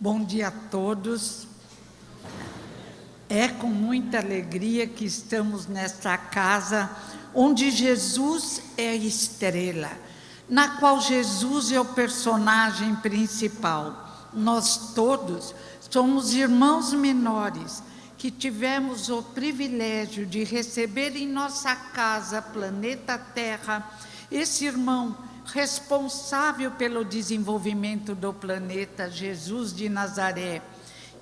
Bom dia a todos. É com muita alegria que estamos nesta casa onde Jesus é a estrela, na qual Jesus é o personagem principal. Nós todos somos irmãos menores que tivemos o privilégio de receber em nossa casa, planeta Terra, esse irmão responsável pelo desenvolvimento do planeta, Jesus de Nazaré,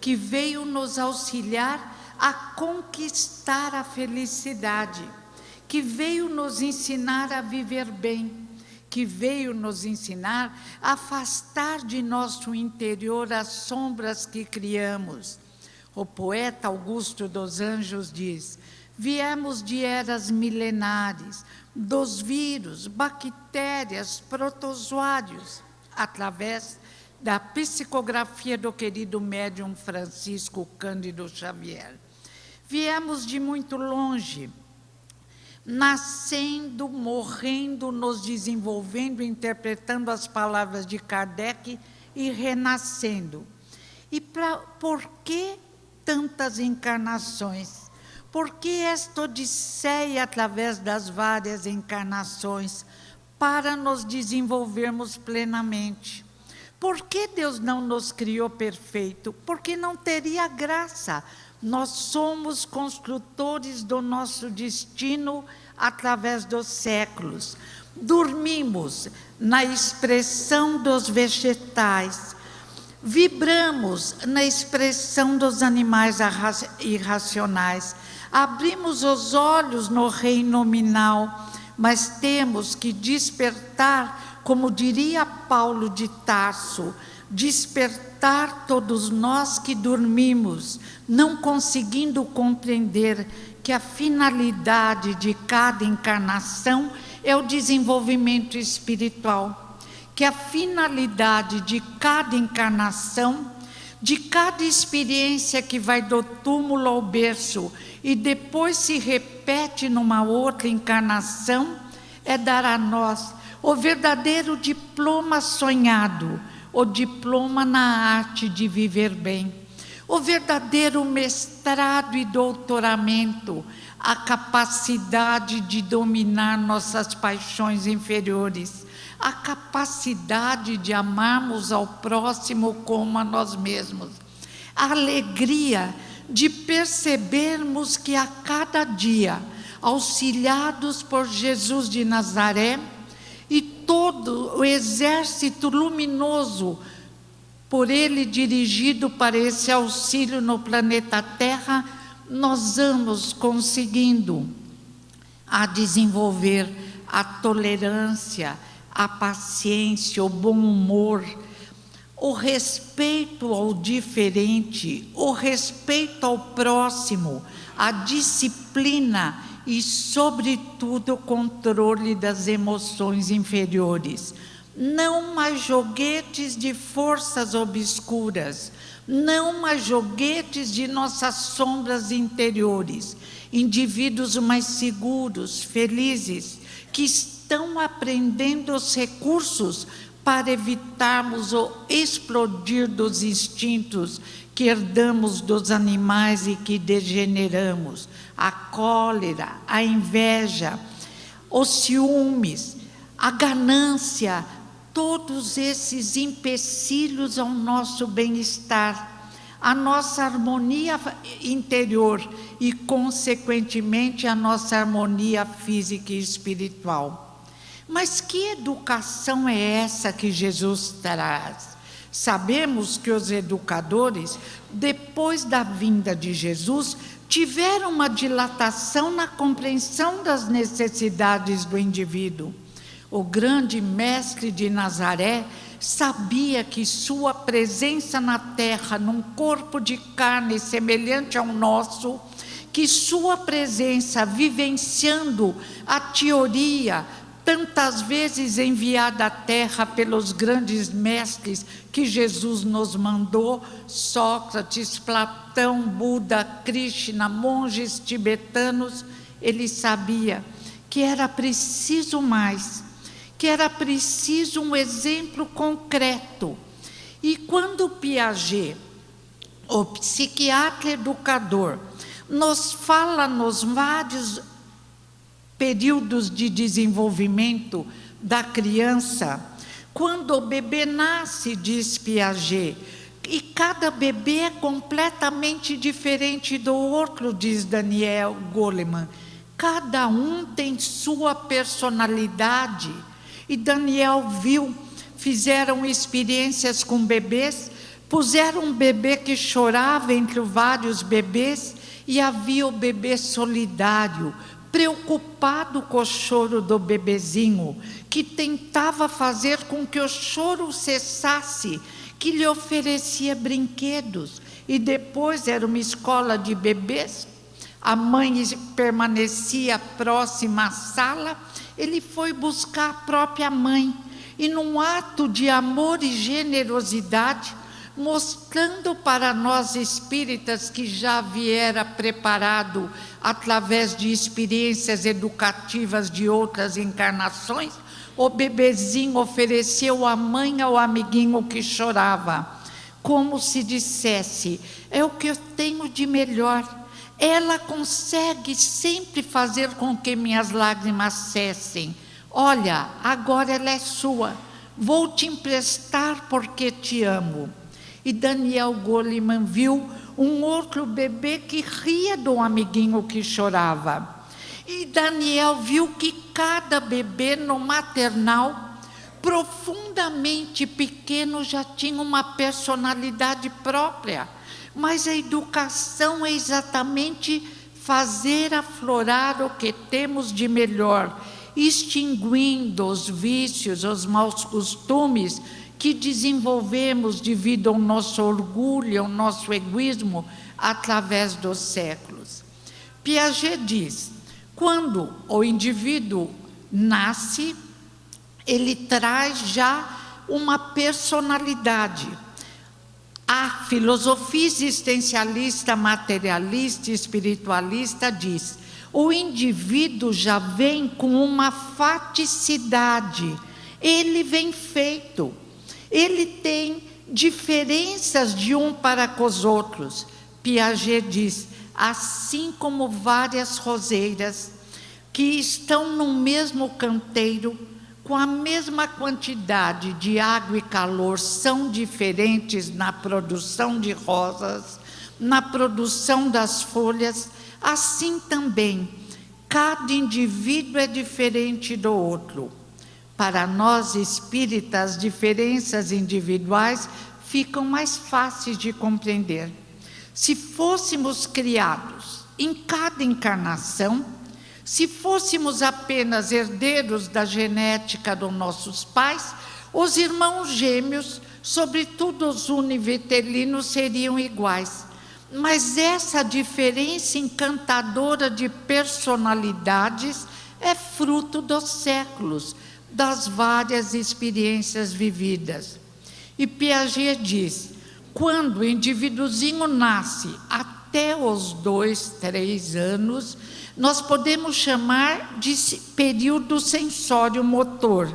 que veio nos auxiliar a conquistar a felicidade, que veio nos ensinar a viver bem, que veio nos ensinar a afastar de nosso interior as sombras que criamos. O poeta Augusto dos Anjos diz: viemos de eras milenares, dos vírus, bactérias, protozoários, através da psicografia do querido médium Francisco Cândido Xavier. Viemos de muito longe, nascendo, morrendo, nos desenvolvendo, interpretando as palavras de Kardec e renascendo. E por que tantas encarnações? Por que esta odisseia através das várias encarnações? Para nos desenvolvermos plenamente. Por que Deus não nos criou perfeito? Porque não teria graça. Nós somos construtores do nosso destino através dos séculos. Dormimos na expressão dos vegetais. Vibramos na expressão dos animais irracionais. Abrimos os olhos no reino nominal, mas temos que despertar, como diria Paulo de Tarso, despertar todos nós que dormimos, não conseguindo compreender que a finalidade de cada encarnação é o desenvolvimento espiritual, que a finalidade de cada encarnação, de cada experiência que vai do túmulo ao berço e depois se repete numa outra encarnação, é dar a nós o verdadeiro diploma sonhado, o diploma na arte de viver bem, o verdadeiro mestrado e doutoramento, a capacidade de dominar nossas paixões inferiores, a capacidade de amarmos ao próximo como a nós mesmos, a alegria de percebermos que a cada dia, auxiliados por Jesus de Nazaré e todo o exército luminoso por ele dirigido para esse auxílio no planeta Terra, nós vamos conseguindo a desenvolver a tolerância, a paciência, o bom humor, o respeito ao diferente, o respeito ao próximo, a disciplina e, sobretudo, o controle das emoções inferiores. Não mais joguetes de forças obscuras, não mais joguetes de nossas sombras interiores. Indivíduos mais seguros, felizes, que estão aprendendo os recursos para evitarmos o explodir dos instintos que herdamos dos animais e que degeneramos. A cólera, a inveja, os ciúmes, a ganância, todos esses empecilhos ao nosso bem-estar, a nossa harmonia interior e, consequentemente, a nossa harmonia física e espiritual. Mas que educação é essa que Jesus traz? Sabemos que os educadores, depois da vinda de Jesus, tiveram uma dilatação na compreensão das necessidades do indivíduo. O grande mestre de Nazaré sabia que sua presença na terra, num corpo de carne semelhante ao nosso, que sua presença vivenciando a teoria, tantas vezes enviada à terra pelos grandes mestres que Jesus nos mandou, Sócrates, Platão, Buda, Krishna, monges tibetanos, ele sabia que era preciso mais, que era preciso um exemplo concreto. E quando Piaget, o psiquiatra educador, nos fala nos vários períodos de desenvolvimento da criança, quando o bebê nasce, diz Piaget, e cada bebê é completamente diferente do outro, diz Daniel Goleman. Cada um tem sua personalidade. E Daniel viu, fizeram experiências com bebês, puseram um bebê que chorava entre vários bebês, e havia o bebê solidário, preocupado com o choro do bebezinho, que tentava fazer com que o choro cessasse, que lhe oferecia brinquedos. E depois era uma escola de bebês, a mãe permanecia próxima à sala, ele foi buscar a própria mãe, e num ato de amor e generosidade, mostrando para nós espíritas que já viera preparado através de experiências educativas de outras encarnações, o bebezinho ofereceu à mãe ao amiguinho que chorava, como se dissesse: é o que eu tenho de melhor. Ela consegue sempre fazer com que minhas lágrimas cessem. Olha, agora ela é sua, vou te emprestar porque te amo. E Daniel Goleman viu um outro bebê que ria do amiguinho que chorava. E Daniel viu que cada bebê no maternal, profundamente pequeno, já tinha uma personalidade própria. Mas a educação é exatamente fazer aflorar o que temos de melhor, extinguindo os vícios, os maus costumes que desenvolvemos devido ao nosso orgulho, ao nosso egoísmo, através dos séculos. Piaget diz: quando o indivíduo nasce, ele traz já uma personalidade. A filosofia existencialista, materialista e espiritualista diz: o indivíduo já vem com uma faticidade, ele vem feito, ele tem diferenças de um para com os outros. Piaget diz: assim como várias roseiras que estão no mesmo canteiro, com a mesma quantidade de água e calor, são diferentes na produção de rosas, na produção das folhas, assim também, cada indivíduo é diferente do outro. Para nós espíritas, as diferenças individuais ficam mais fáceis de compreender. Se fôssemos criados em cada encarnação, se fôssemos apenas herdeiros da genética dos nossos pais, os irmãos gêmeos, sobretudo os univitelinos, seriam iguais. Mas essa diferença encantadora de personalidades é fruto dos séculos, das várias experiências vividas. E Piaget diz: quando o indivíduozinho nasce até os 2, 3 anos, nós podemos chamar de período sensório-motor.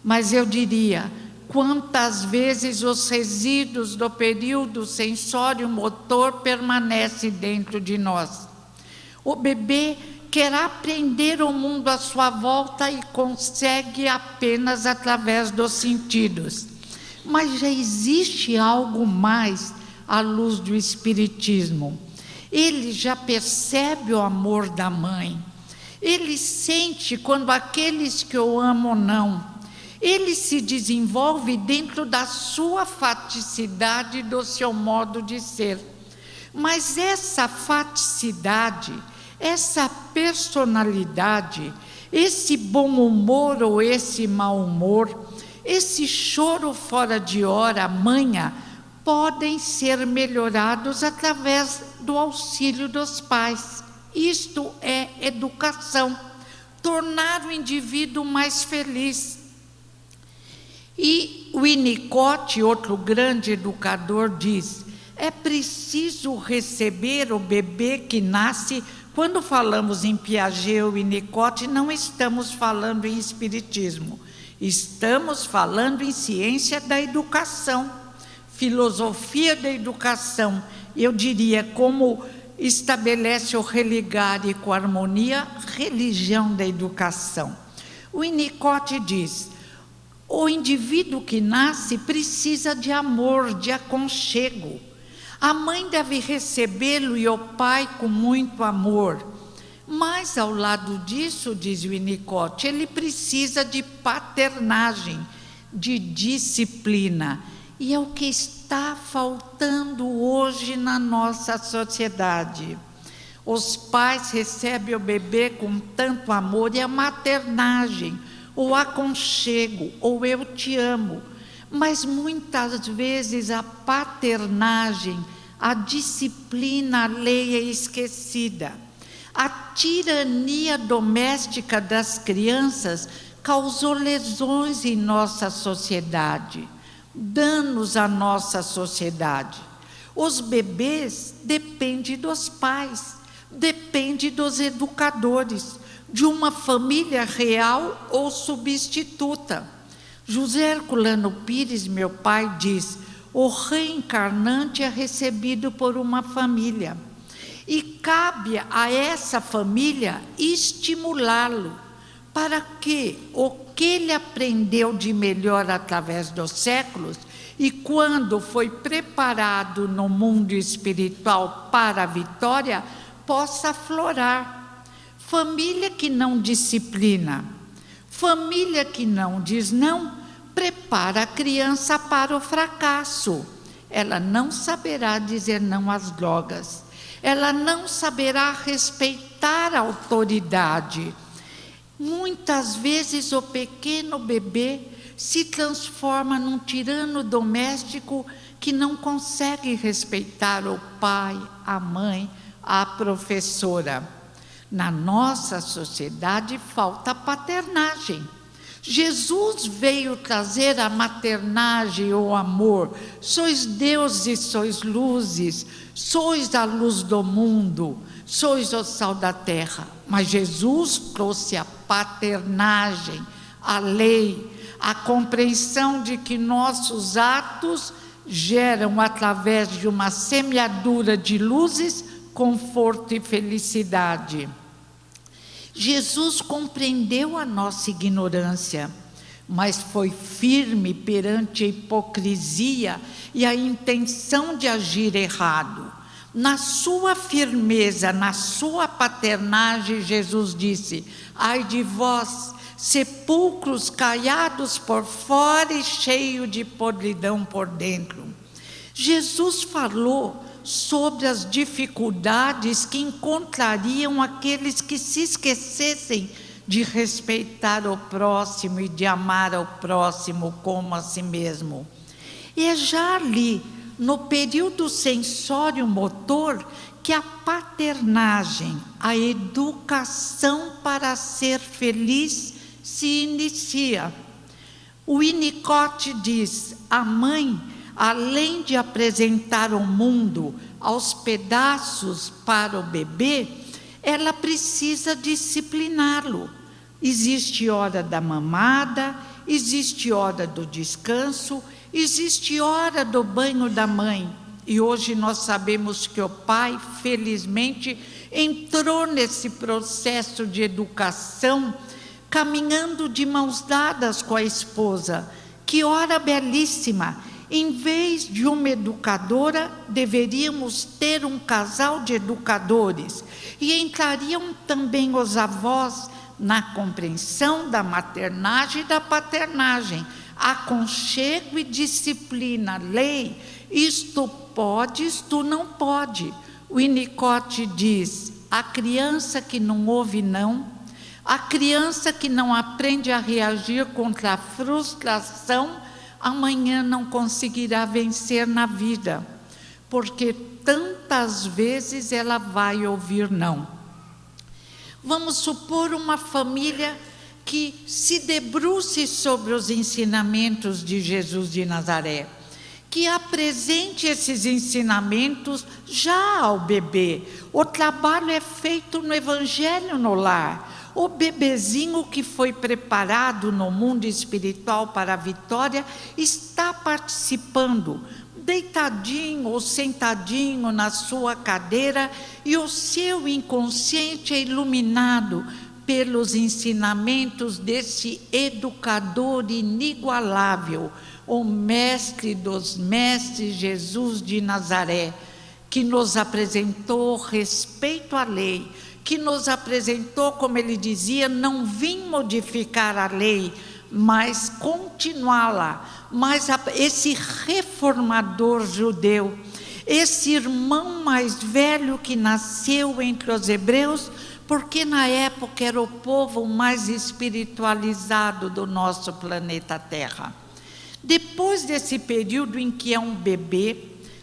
Mas eu diria, quantas vezes os resíduos do período sensório-motor permanecem dentro de nós? O bebê quer aprender o mundo à sua volta e consegue apenas através dos sentidos. Mas já existe algo mais à luz do Espiritismo. Ele já percebe o amor da mãe. Ele sente quando aqueles que o amam não. Ele se desenvolve dentro da sua faticidade, do seu modo de ser. Mas essa faticidade, essa personalidade, esse bom humor ou esse mau humor, esse choro fora de hora, manha, podem ser melhorados através do auxílio dos pais. Isto é educação, tornar o indivíduo mais feliz. E o Winnicott, outro grande educador, diz: é preciso receber o bebê que nasce. Quando falamos em Piaget ou Winnicott, não estamos falando em espiritismo, estamos falando em ciência da educação. filosofia da educação, eu diria, como estabelece o religare com harmonia, religião da educação. O Winnicott diz: o indivíduo que nasce precisa de amor, de aconchego. A mãe deve recebê-lo e o pai com muito amor. Mas, ao lado disso, diz Winnicott, ele precisa de paternagem, de disciplina. E é o que está faltando hoje na nossa sociedade. Os pais recebem o bebê com tanto amor, e a maternagem, o aconchego, ou eu te amo. Mas muitas vezes a paternagem, a disciplina, a lei é esquecida. A tirania doméstica das crianças causou lesões em nossa sociedade, danos à nossa sociedade. Os bebês dependem dos pais, dependem dos educadores, de uma família real ou substituta. José Herculano Pires, meu pai, diz: o reencarnante é recebido por uma família. E cabe a essa família estimulá-lo para que o que ele aprendeu de melhor através dos séculos, e quando foi preparado no mundo espiritual para a vitória, possa aflorar. Família que não disciplina, família que não diz não, prepara a criança para o fracasso. Ela não saberá dizer não às drogas. Ela não saberá respeitar a autoridade. Muitas vezes o pequeno bebê se transforma num tirano doméstico que não consegue respeitar o pai, a mãe, a professora. Na nossa sociedade falta paternagem. Jesus veio trazer a maternagem, o amor. Sois Deus e sois luzes, sois a luz do mundo, sois o sal da terra. Mas Jesus trouxe a paternagem, a lei, a compreensão de que nossos atos geram, através de uma semeadura de luzes, conforto e felicidade. Jesus compreendeu a nossa ignorância, mas foi firme perante a hipocrisia e a intenção de agir errado. Na sua firmeza, na sua paternagem, Jesus disse: ai de vós, sepulcros caiados por fora e cheio de podridão por dentro. Jesus falou sobre as dificuldades que encontrariam aqueles que se esquecessem de respeitar o próximo e de amar ao próximo como a si mesmo. E é já ali, no período sensório-motor, que a paternagem, a educação para ser feliz, se inicia. O Winnicott diz: a mãe, além de apresentar o mundo aos pedaços para o bebê, ela precisa discipliná-lo. Existe hora da mamada, existe hora do descanso, existe hora do banho da mãe. E hoje nós sabemos que o pai, felizmente, entrou nesse processo de educação, caminhando de mãos dadas com a esposa. Que hora belíssima! Em vez de uma educadora, deveríamos ter um casal de educadores. E entrariam também os avós na compreensão da maternagem e da paternagem. Aconchego e disciplina, lei, isto pode, isto não pode. O Winnicott diz: a criança que não ouve não, a criança que não aprende a reagir contra a frustração, amanhã não conseguirá vencer na vida, porque tantas vezes ela vai ouvir não. Vamos supor uma família que se debruce sobre os ensinamentos de Jesus de Nazaré, que apresente esses ensinamentos já ao bebê. O trabalho é feito no Evangelho no lar. O bebezinho que foi preparado no mundo espiritual para a vitória está participando. deitadinho ou sentadinho na sua cadeira, e o seu inconsciente é iluminado pelos ensinamentos desse educador inigualável, o mestre dos mestres, Jesus de Nazaré, que nos apresentou respeito à lei, que nos apresentou, como ele dizia, não vim modificar a lei, mas continuá-la. Mas esse reformador judeu, esse irmão mais velho que nasceu entre os hebreus, porque na época era o povo mais espiritualizado do nosso planeta Terra. Depois desse período em que é um bebê,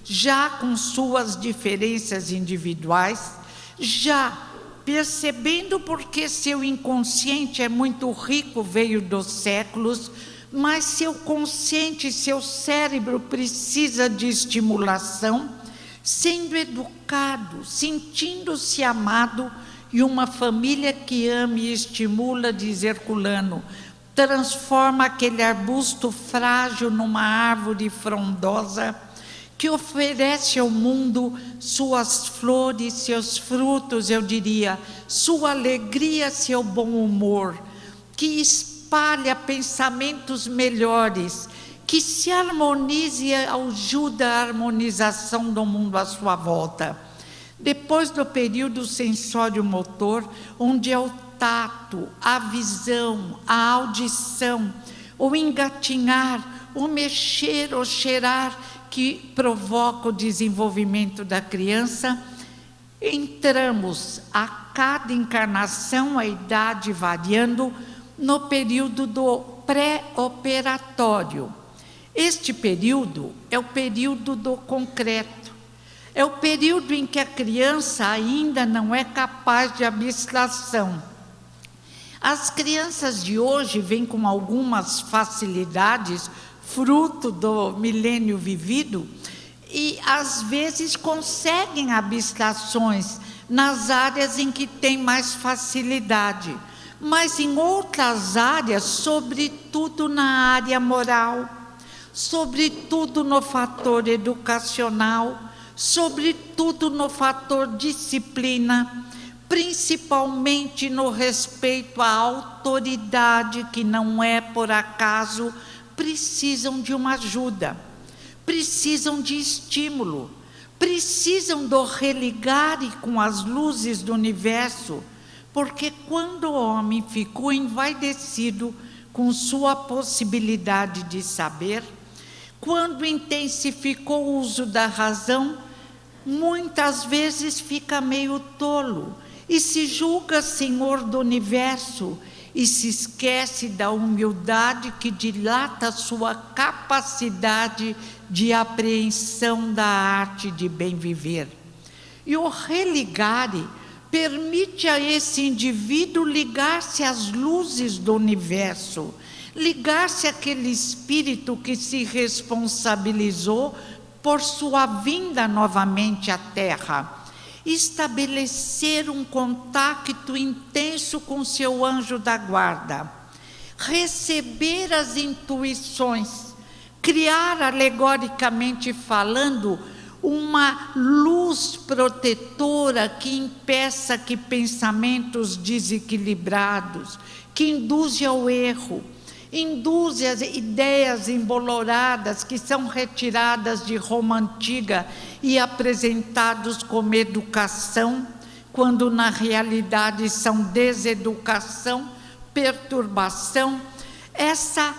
já com suas diferenças individuais, já percebendo porque seu inconsciente é muito rico, veio dos séculos, mas seu consciente, seu cérebro precisa de estimulação, sendo educado, sentindo-se amado, e uma família que ama e estimula, diz Herculano, transforma aquele arbusto frágil numa árvore frondosa, que oferece ao mundo suas flores, seus frutos, eu diria, sua alegria, seu bom humor, que espalha pensamentos melhores, que se harmonize e ajuda a harmonização do mundo à sua volta. Depois do período sensório-motor, onde é o tato, a visão, a audição, o engatinhar, o mexer, o cheirar, que provoca o desenvolvimento da criança, entramos a cada encarnação, a idade variando, no período do pré-operatório. Este período é o período do concreto, é o período em que a criança ainda não é capaz de abstração. As crianças de hoje vêm com algumas facilidades, fruto do milênio vivido, e às vezes conseguem abstrações nas áreas em que tem mais facilidade, mas em outras áreas, sobretudo na área moral, sobretudo no fator educacional, sobretudo no fator disciplina, principalmente no respeito à autoridade, que não é por acaso, precisam de uma ajuda, precisam de estímulo, precisam do religare com as luzes do universo, porque quando o homem ficou envaidecido com sua possibilidade de saber, quando intensificou o uso da razão, muitas vezes fica meio tolo e se julga senhor do universo, e se esquece da humildade que dilata sua capacidade de apreensão da arte de bem viver. E o religare permite a esse indivíduo ligar-se às luzes do universo, ligar-se àquele espírito que se responsabilizou por sua vinda novamente à Terra, estabelecer um contato intenso com seu anjo da guarda, receber as intuições, criar, alegoricamente falando, uma luz protetora que impeça que pensamentos desequilibrados, que induz ao erro, induz as ideias emboloradas que são retiradas de Roma Antiga e apresentados como educação, quando na realidade são deseducação, perturbação. Essa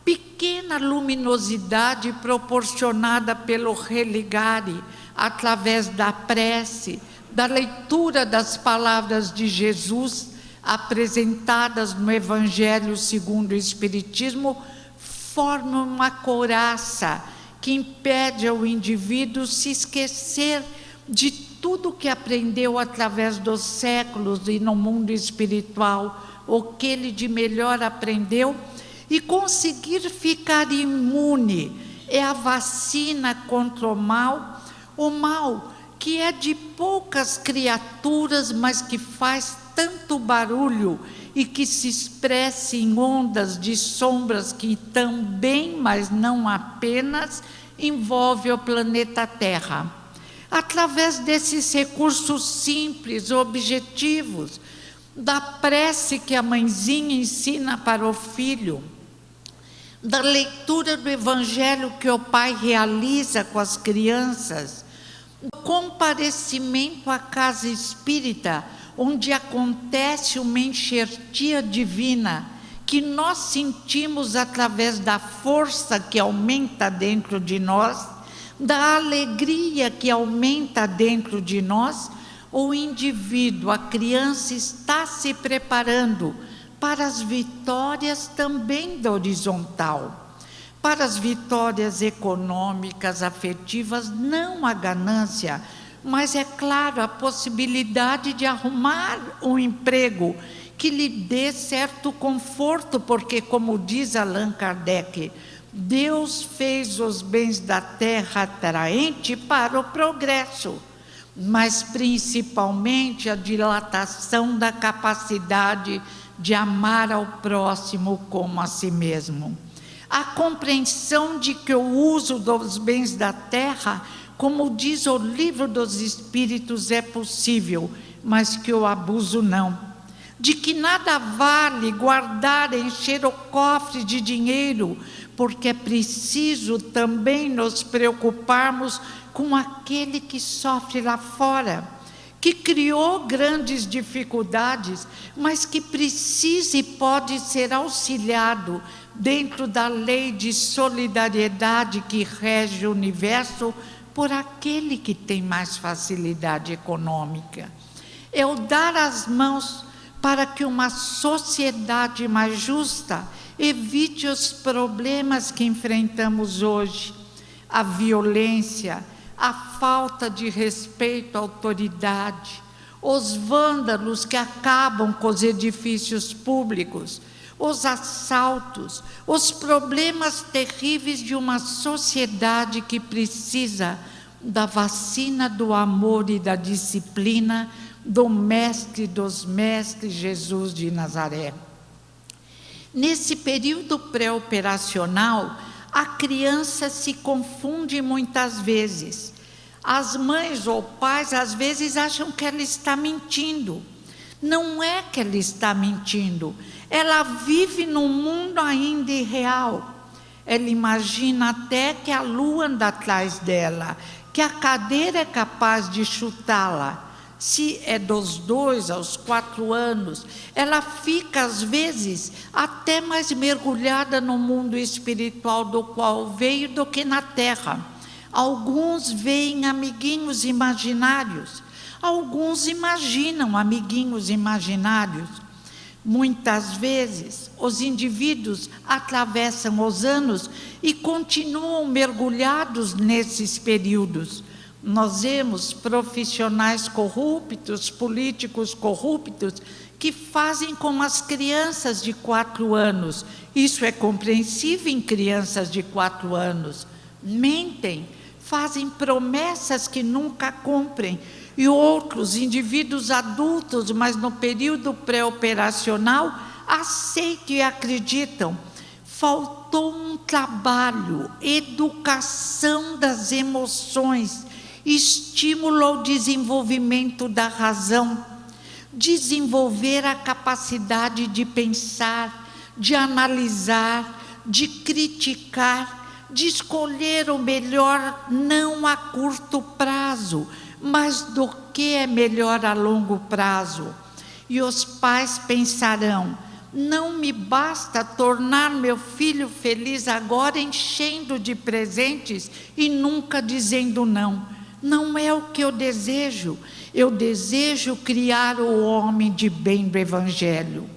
pequena luminosidade proporcionada pelo religare, através da prece, da leitura das palavras de Jesus, apresentadas no Evangelho segundo o Espiritismo, forma uma couraça que impede ao indivíduo se esquecer de tudo que aprendeu através dos séculos e no mundo espiritual, o que ele de melhor aprendeu, e conseguir ficar imune. É a vacina contra o mal que é de poucas criaturas, mas que faz tanto barulho e que se expressa em ondas de sombras que também, mas não apenas, envolve o planeta Terra. Através desses recursos simples, objetivos, da prece que a mãezinha ensina para o filho, da leitura do Evangelho que o pai realiza com as crianças, do comparecimento à casa espírita, onde acontece uma enxertia divina, que nós sentimos através da força que aumenta dentro de nós, da alegria que aumenta dentro de nós, o indivíduo, a criança está se preparando para as vitórias também da horizontal, para as vitórias econômicas, afetivas, não a ganância, mas é claro, a possibilidade de arrumar um emprego que lhe dê certo conforto, porque, como diz Allan Kardec, Deus fez os bens da terra atraente para o progresso, mas principalmente a dilatação da capacidade de amar ao próximo como a si mesmo. A compreensão de que o uso dos bens da terra, como diz o Livro dos Espíritos, é possível, mas que o abuso não. De que nada vale guardar, encher o cofre de dinheiro, porque é preciso também nos preocuparmos com aquele que sofre lá fora, que criou grandes dificuldades, mas que precisa e pode ser auxiliado dentro da lei de solidariedade que rege o universo por aquele que tem mais facilidade econômica. É o dar as mãos para que uma sociedade mais justa evite os problemas que enfrentamos hoje, a violência, a falta de respeito à autoridade, os vândalos que acabam com os edifícios públicos, os assaltos, os problemas terríveis de uma sociedade que precisa da vacina do amor e da disciplina do Mestre dos Mestres, Jesus de Nazaré. Nesse período pré-operacional, a criança se confunde muitas vezes. As mães ou pais, às vezes, acham que ela está mentindo. Não é que ela está mentindo, ela vive num mundo ainda irreal. Ela imagina até que a lua anda atrás dela, que a cadeira é capaz de chutá-la. Se é dos 2 aos 4 anos, ela fica, às vezes, até mais mergulhada no mundo espiritual do qual veio do que na terra. Alguns veem amiguinhos imaginários, alguns imaginam amiguinhos imaginários. Muitas vezes, os indivíduos atravessam os anos e continuam mergulhados nesses períodos. Nós vemos profissionais corruptos, políticos corruptos, que fazem com as crianças de 4 anos. Isso é compreensível em crianças de 4 anos. Mentem, fazem promessas que nunca cumprem. E outros indivíduos adultos, mas no período pré-operacional, aceitam e acreditam. Faltou um trabalho, educação das emoções, estímulo ao desenvolvimento da razão, desenvolver a capacidade de pensar, de analisar, de criticar, de escolher o melhor não a curto prazo, mas do que é melhor a longo prazo. E os pais pensarão: não me basta tornar meu filho feliz agora enchendo de presentes e nunca dizendo não. Não é o que eu desejo. Eu desejo criar o homem de bem do Evangelho.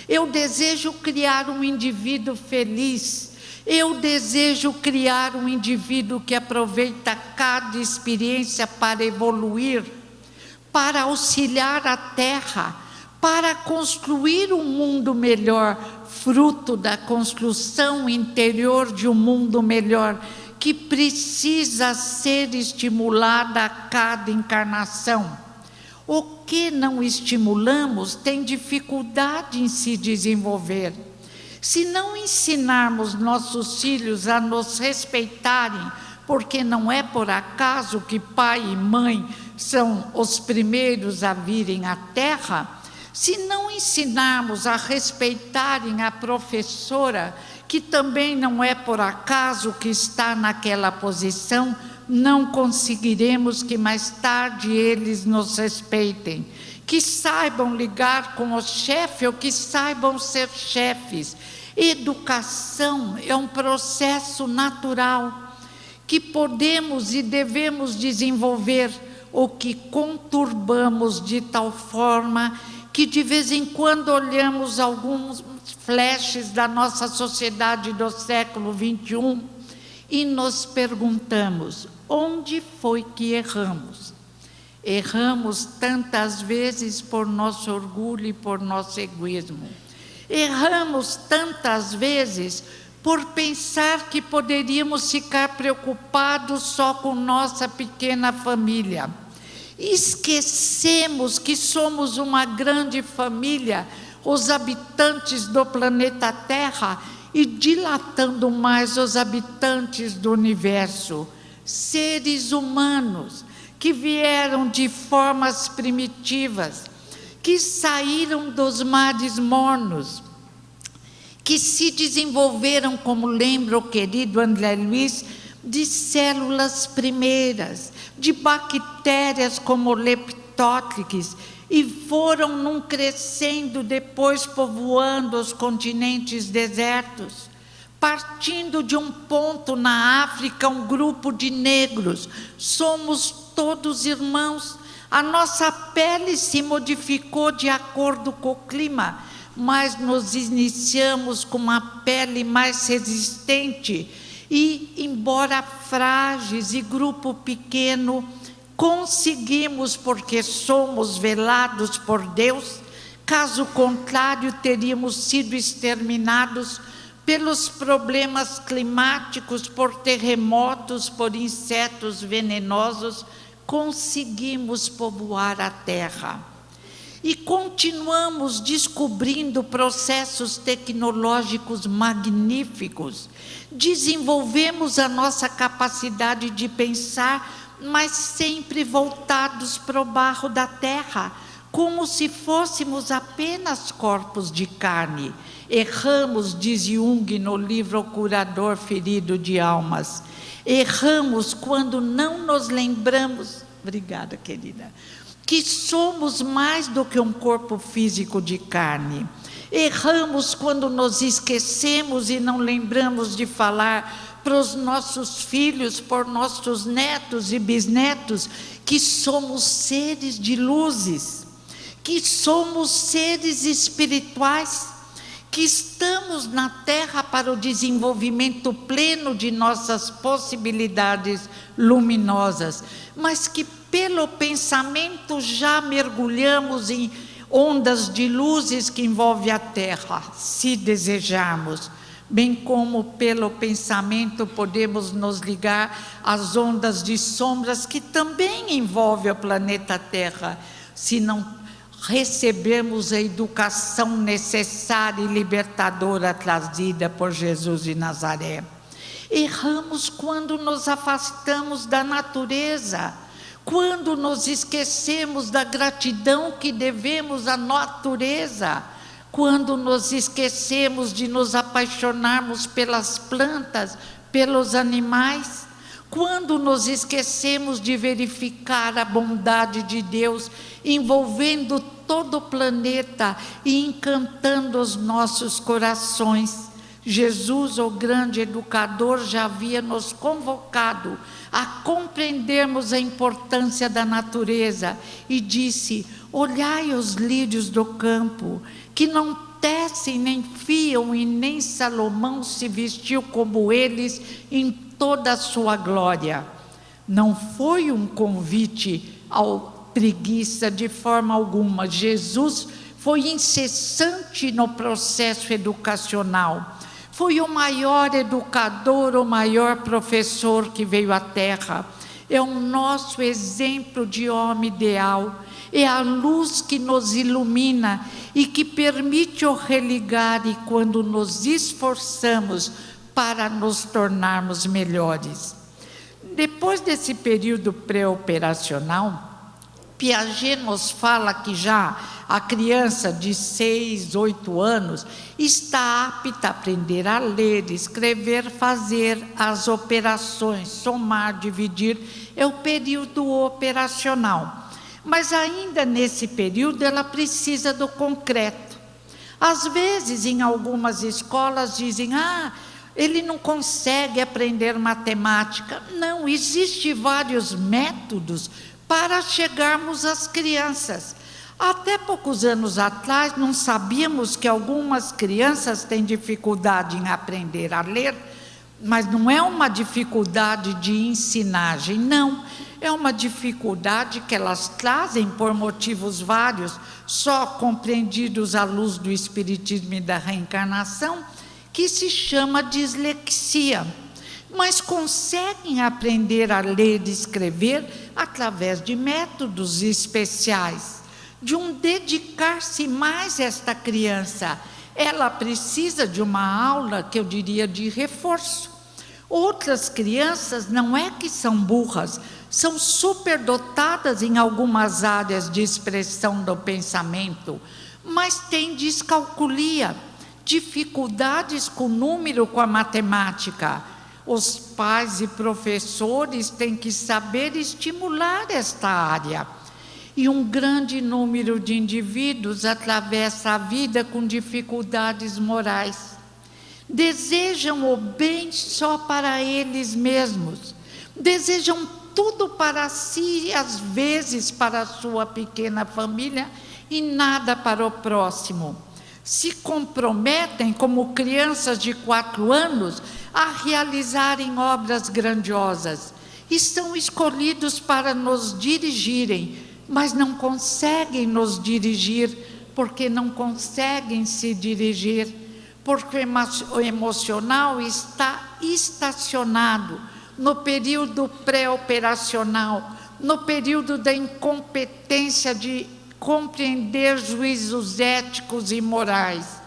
Eu desejo criar um indivíduo feliz. Eu desejo criar um indivíduo que aproveita cada experiência para evoluir, para auxiliar a terra, para construir um mundo melhor, fruto da construção interior de um mundo melhor, que precisa ser estimulada a cada encarnação. O que não estimulamos tem dificuldade em se desenvolver. Se não ensinarmos nossos filhos a nos respeitarem porque não é por acaso que pai e mãe são os primeiros a virem à Terra. Se não ensinarmos a respeitarem a professora, que também não é por acaso que está naquela posição, não conseguiremos que mais tarde eles nos respeitem. Que saibam ligar com o chefe ou que saibam ser chefes. Educação é um processo natural que podemos e devemos desenvolver, ou que conturbamos de tal forma que de vez em quando olhamos alguns flashes da nossa sociedade do século XXI e nos perguntamos: onde foi que erramos? Erramos tantas vezes por nosso orgulho e por nosso egoísmo. Erramos tantas vezes por pensar que poderíamos ficar preocupados só com nossa pequena família. Esquecemos que somos uma grande família, os habitantes do planeta Terra, e dilatando mais os habitantes do universo, seres humanos que vieram de formas primitivas, que saíram dos mares mornos, que se desenvolveram, como lembra o querido André Luiz, de células primeiras, de bactérias como Leptotrix, e foram num crescendo, depois povoando os continentes desertos. Partindo de um ponto na África, um grupo de negros, somos todos irmãos. A nossa pele se modificou de acordo com o clima, mas nos iniciamos com uma pele mais resistente e, embora frágeis e grupo pequeno, conseguimos porque somos velados por Deus. Caso contrário, teríamos sido exterminados pelos problemas climáticos, por terremotos, por insetos venenosos. Conseguimos povoar a Terra. E continuamos descobrindo processos tecnológicos magníficos. Desenvolvemos a nossa capacidade de pensar, mas sempre voltados para o barro da terra, como se fôssemos apenas corpos de carne. Erramos, diz Jung no livro O Curador Ferido de Almas. Erramos quando não nos lembramos, obrigada, querida, que somos mais do que um corpo físico de carne. Erramos quando nos esquecemos e não lembramos de falar para os nossos filhos, por nossos netos e bisnetos, que somos seres de luzes, que somos seres espirituais, que estamos na Terra para o desenvolvimento pleno de nossas possibilidades luminosas, mas que pelo pensamento já mergulhamos em ondas de luzes que envolvem a Terra, se desejarmos, bem como pelo pensamento podemos nos ligar às ondas de sombras que também envolvem o planeta Terra, se não recebermos a educação necessária e libertadora trazida por Jesus de Nazaré. Erramos quando nos afastamos da natureza, quando nos esquecemos da gratidão que devemos à natureza, quando nos esquecemos de nos apaixonarmos pelas plantas, pelos animais, quando nos esquecemos de verificar a bondade de Deus envolvendo todo o planeta e encantando os nossos corações. Jesus, o grande educador, já havia nos convocado a compreendermos a importância da natureza e disse: olhai os lírios do campo, que não tecem nem fiam, e nem Salomão se vestiu como eles em toda a sua glória. Não foi um convite ao preguiça de forma alguma. Jesus foi incessante no processo educacional. Foi o maior educador, o maior professor que veio à Terra. É o nosso exemplo de homem ideal. É a luz que nos ilumina e que permite o religar, e quando nos esforçamos para nos tornarmos melhores. Depois desse período pré-operacional, Piaget nos fala que já a criança de 6, 8 anos está apta a aprender a ler, escrever, fazer as operações, somar, dividir, é o período operacional. Mas ainda nesse período ela precisa do concreto. Às vezes, em algumas escolas dizem, ele não consegue aprender matemática. Não, existem vários métodos para chegarmos às crianças. Até poucos anos atrás, não sabíamos que algumas crianças têm dificuldade em aprender a ler, mas não é uma dificuldade de ensinagem, não. É uma dificuldade que elas trazem por motivos vários, só compreendidos à luz do Espiritismo e da reencarnação, que se chama dislexia. Mas conseguem aprender a ler e escrever através de métodos especiais, de um dedicar-se mais a esta criança. Ela precisa de uma aula, que eu diria, de reforço. Outras crianças não é que são burras, são superdotadas em algumas áreas de expressão do pensamento, mas têm descalculia, dificuldades com o número, com a matemática. Os pais e professores têm que saber estimular esta área. E um grande número de indivíduos atravessa a vida com dificuldades morais. Desejam o bem só para eles mesmos. Desejam tudo para si, às vezes para a sua pequena família, e nada para o próximo. Se comprometem, como crianças de 4 anos, a realizarem obras grandiosas. E são escolhidos para nos dirigirem, mas não conseguem nos dirigir, porque não conseguem se dirigir, porque o emocional está estacionado no período pré-operacional, no período da incompetência de compreender juízos éticos e morais.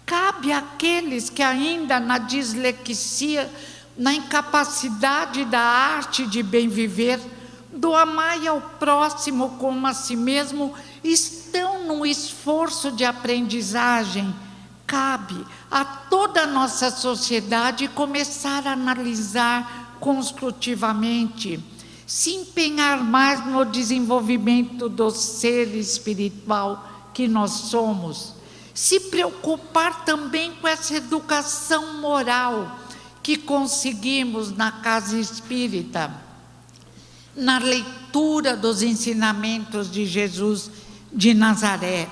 Cabe àqueles que ainda na dislexia, na incapacidade da arte de bem viver, do amar ao próximo como a si mesmo, estão num esforço de aprendizagem. Cabe a toda a nossa sociedade começar a analisar construtivamente, se empenhar mais no desenvolvimento do ser espiritual que nós somos, se preocupar também com essa educação moral que conseguimos na casa espírita, na leitura dos ensinamentos de Jesus de Nazaré,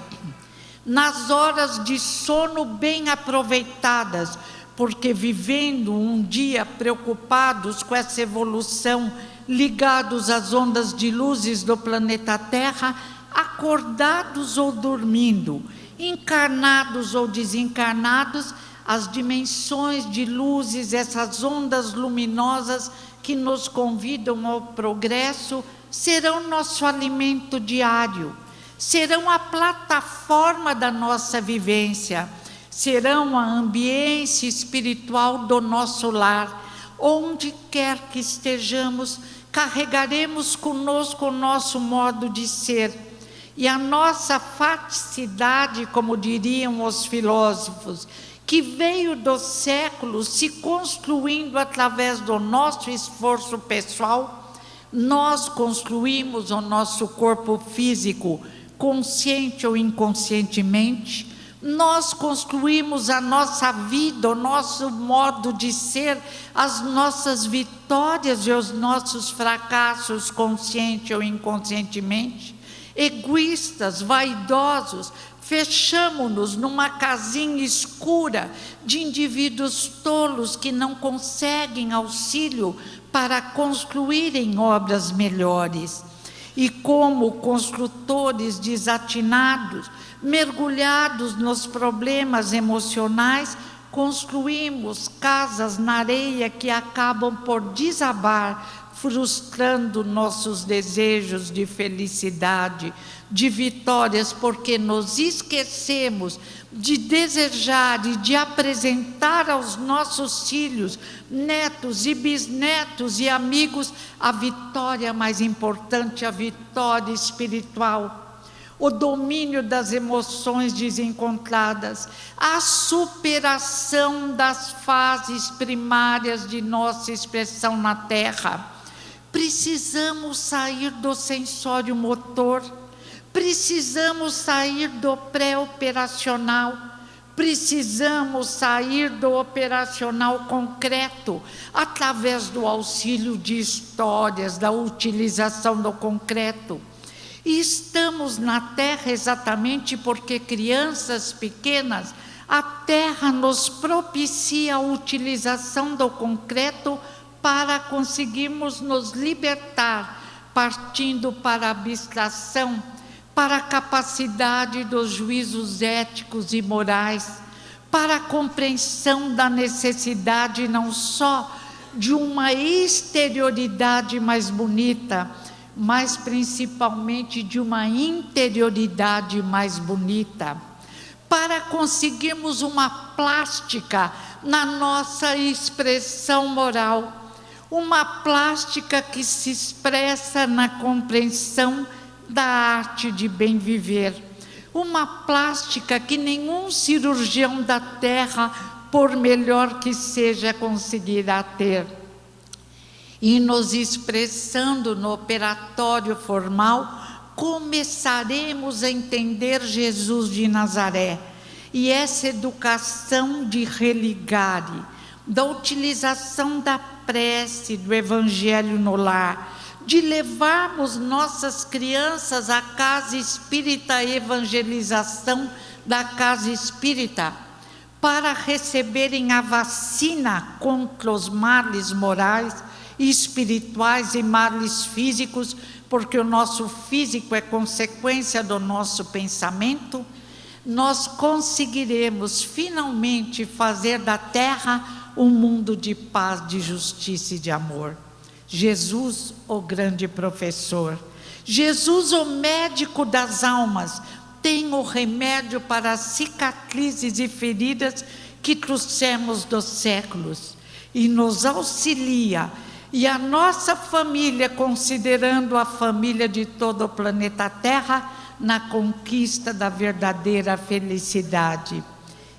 nas horas de sono bem aproveitadas, porque vivendo um dia preocupados com essa evolução, ligados às ondas de luzes do planeta Terra, acordados ou dormindo, encarnados ou desencarnados, as dimensões de luzes, essas ondas luminosas que nos convidam ao progresso, serão nosso alimento diário, serão a plataforma da nossa vivência, serão a ambiência espiritual do nosso lar. Onde quer que estejamos, carregaremos conosco o nosso modo de ser. E a nossa faticidade, como diriam os filósofos, que veio dos séculos se construindo através do nosso esforço pessoal, nós construímos o nosso corpo físico, consciente ou inconscientemente, nós construímos a nossa vida, o nosso modo de ser, as nossas vitórias e os nossos fracassos, consciente ou inconscientemente. Egoístas, vaidosos, fechamo-nos numa casinha escura de indivíduos tolos que não conseguem auxílio para construírem obras melhores. E como construtores desatinados, mergulhados nos problemas emocionais, construímos casas na areia que acabam por desabar, frustrando nossos desejos de felicidade, de vitórias, porque nos esquecemos de desejar e de apresentar aos nossos filhos, netos e bisnetos e amigos a vitória mais importante, a vitória espiritual. O domínio das emoções desencontradas, a superação das fases primárias de nossa expressão na Terra. Precisamos sair do sensório motor, precisamos sair do pré-operacional, precisamos sair do operacional concreto, através do auxílio de histórias, da utilização do concreto. E estamos na Terra exatamente porque crianças pequenas, a Terra nos propicia a utilização do concreto para conseguirmos nos libertar, partindo para a abstração, para a capacidade dos juízos éticos e morais, para a compreensão da necessidade não só de uma exterioridade mais bonita, mas principalmente de uma interioridade mais bonita, para conseguirmos uma plástica na nossa expressão moral, uma plástica que se expressa na compreensão da arte de bem viver, uma plástica que nenhum cirurgião da Terra, por melhor que seja, conseguirá ter. E nos expressando no operatório formal, começaremos a entender Jesus de Nazaré e essa educação de religare, da utilização da prece, do evangelho no lar, de levarmos nossas crianças à casa espírita, evangelização da casa espírita, para receberem a vacina contra os males morais, espirituais e males físicos, porque o nosso físico é consequência do nosso pensamento, nós conseguiremos finalmente fazer da Terra um mundo de paz, de justiça e de amor. Jesus, o grande professor, Jesus, o médico das almas, tem o remédio para as cicatrizes e feridas que trouxemos dos séculos e nos auxilia. E a nossa família, considerando a família de todo o planeta Terra, na conquista da verdadeira felicidade,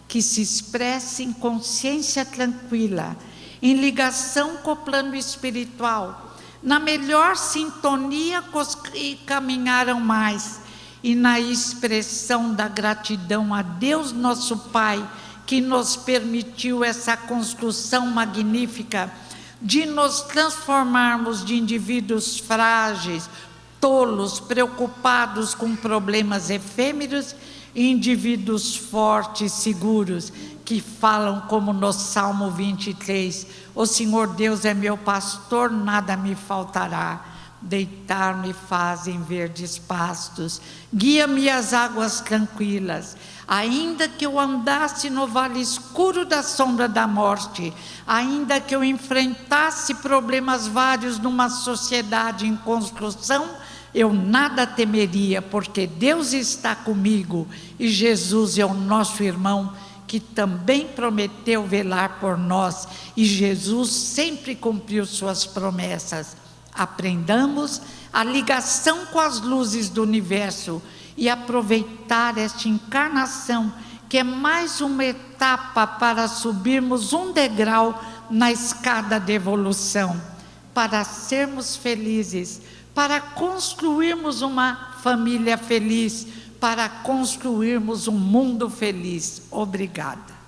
que se expressa em consciência tranquila, em ligação com o plano espiritual, na melhor sintonia com os que caminharam mais, e na expressão da gratidão a Deus nosso Pai, que nos permitiu essa construção magnífica, de nos transformarmos de indivíduos frágeis, tolos, preocupados com problemas efêmeros, em indivíduos fortes, seguros, que falam como no Salmo 23, o Senhor Deus é meu pastor, nada me faltará, deitar-me faz em verdes pastos, guia-me às águas tranquilas, ainda que eu andasse no vale escuro da sombra da morte, ainda que eu enfrentasse problemas vários numa sociedade em construção, eu nada temeria, porque Deus está comigo e Jesus é o nosso irmão que também prometeu velar por nós, e Jesus sempre cumpriu suas promessas. Aprendamos a ligação com as luzes do universo e aproveitar esta encarnação, que é mais uma etapa para subirmos um degrau na escada de evolução, para sermos felizes, para construirmos uma família feliz, para construirmos um mundo feliz. Obrigada.